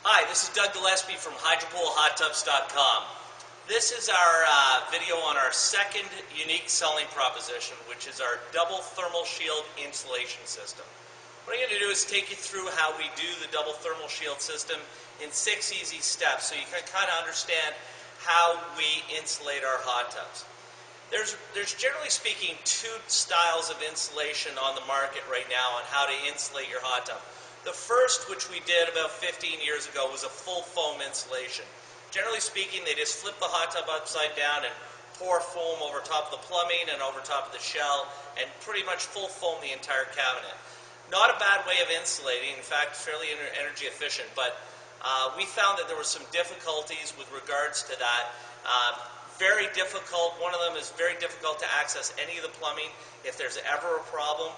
Hi, this is Doug Gillespie from HydropoolHotTubs.com. This is our video on our second unique selling proposition, which is our double thermal shield insulation system. What I'm going to do is take you through how we do the double thermal shield system in 6 easy steps so you can kind of understand how we insulate our hot tubs. There's generally speaking 2 styles of insulation on the market right now on how to insulate your hot tub. The first, which we did about 15 years ago, was a full foam insulation. Generally speaking, they just flip the hot tub upside down and pour foam over top of the plumbing and over top of the shell and pretty much full foam the entire cabinet. Not a bad way of insulating, in fact fairly energy efficient, but we found that there were some difficulties with regards to that. Very difficult. One of them is very difficult to access any of the plumbing if there's ever a problem.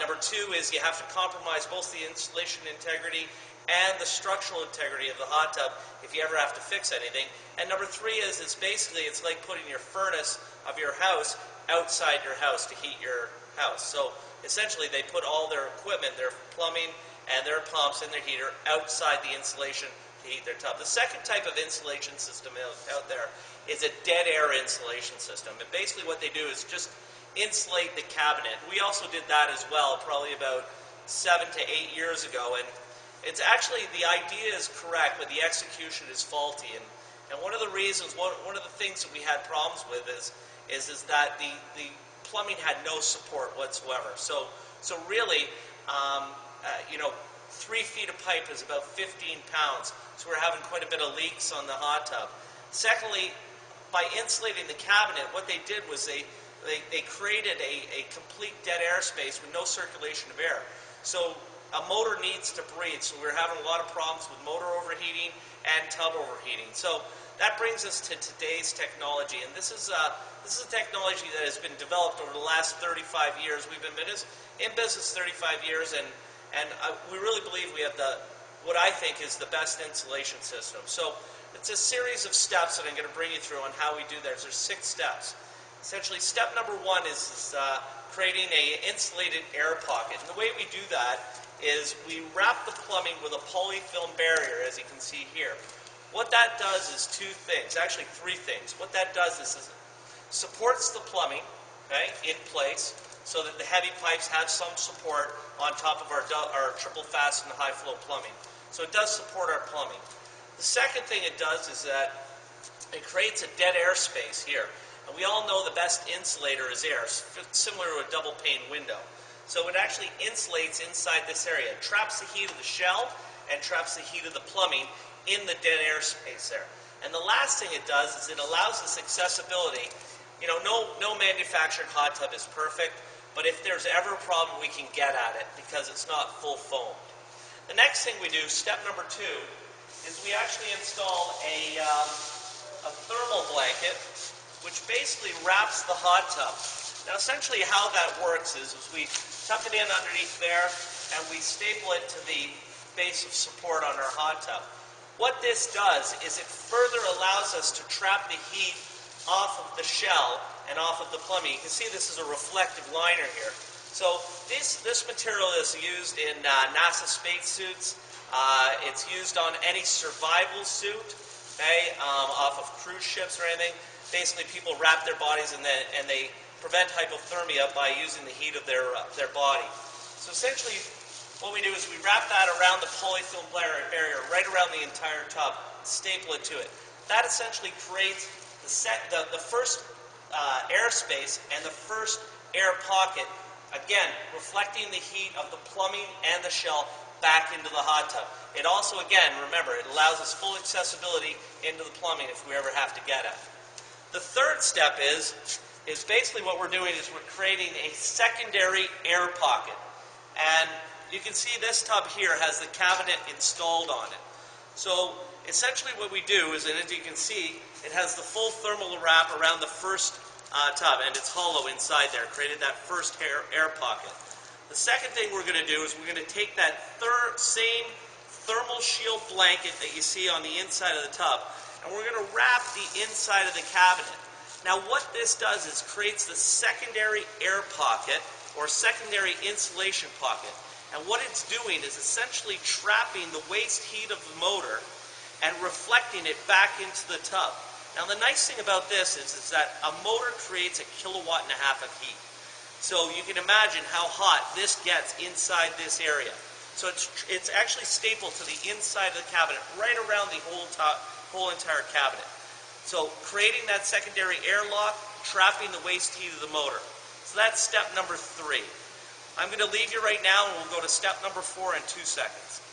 Number 2 is you have to compromise both the insulation integrity and the structural integrity of the hot tub if you ever have to fix anything. And number 3 is basically it's like putting your furnace of your house outside your house to heat your house. So essentially they put all their equipment, their plumbing and their pumps and their heater outside the insulation to heat their tub. The second type of insulation system out there is a dead air insulation system. And basically what they do is just insulate the cabinet. We also did that as well probably about 7 to 8 years ago, and it's actually, the idea is correct, but the execution is faulty. And one of the reasons, one of the things that we had problems with is that the plumbing had no support whatsoever. So really, 3 feet of pipe is about 15 pounds, so we're having quite a bit of leaks on the hot tub. Secondly, by insulating the cabinet, what they did was they created a complete dead air space with no circulation of air. So a motor needs to breathe, so we're having a lot of problems with motor overheating and tub overheating. So that brings us to today's technology, and this is a technology that has been developed over the last 35 years. We've been in business 35 years, and we really believe we have what I think is the best insulation system. So it's a series of steps that I'm going to bring you through on how we do that. There's 6 steps. Essentially, step number 1 is creating an insulated air pocket. And the way we do that is we wrap the plumbing with a polyfilm barrier, as you can see here. What that does is 2 things, actually 3 things. What that does is it supports the plumbing, okay, in place, so that the heavy pipes have some support on top of our triple fastened high flow plumbing. So it does support our plumbing. The second thing it does is that it creates a dead air space here. And we all know the best insulator is air, similar to a double pane window. So it actually insulates inside this area. It traps the heat of the shell and traps the heat of the plumbing in the dead air space there. And the last thing it does is it allows us accessibility. You know, no manufactured hot tub is perfect, but if there's ever a problem, we can get at it because it's not full foam. The next thing we do, step number 2, is we actually install a thermal blanket, which basically wraps the hot tub. Now essentially how that works is we tuck it in underneath there and we staple it to the base of support on our hot tub. What this does is it further allows us to trap the heat off of the shell and off of the plumbing. You can see this is a reflective liner here. So this material is used in NASA spacesuits. It's used on any survival suit, okay, off of cruise ships or anything. Basically, people wrap their bodies and they prevent hypothermia by using the heat of their body. So essentially, what we do is we wrap that around the polyfilm barrier, right around the entire tub, staple it to it. That essentially creates the first air space and the first air pocket, again, reflecting the heat of the plumbing and the shell back into the hot tub. It also, again, remember, it allows us full accessibility into the plumbing if we ever have to get at it. The third step is basically what we're doing is we're creating a secondary air pocket. And you can see this tub here has the cabinet installed on it. So essentially what we do is, and as you can see, it has the full thermal wrap around the first tub, and it's hollow inside there, created that first air pocket. The second thing we're going to do is we're going to take that same thermal shield blanket that you see on the inside of the tub, and we're going to wrap the inside of the cabinet. Now what this does is creates the secondary air pocket or secondary insulation pocket. And what it's doing is essentially trapping the waste heat of the motor and reflecting it back into the tub. Now the nice thing about this is that a motor creates 1.5 kilowatts of heat. So you can imagine how hot this gets inside this area. So it's actually stapled to the inside of the cabinet, right around the whole entire cabinet. So creating that secondary airlock, trapping the waste heat of the motor. So that's step number 3. I'm going to leave you right now and we'll go to step number 4 in 2 seconds.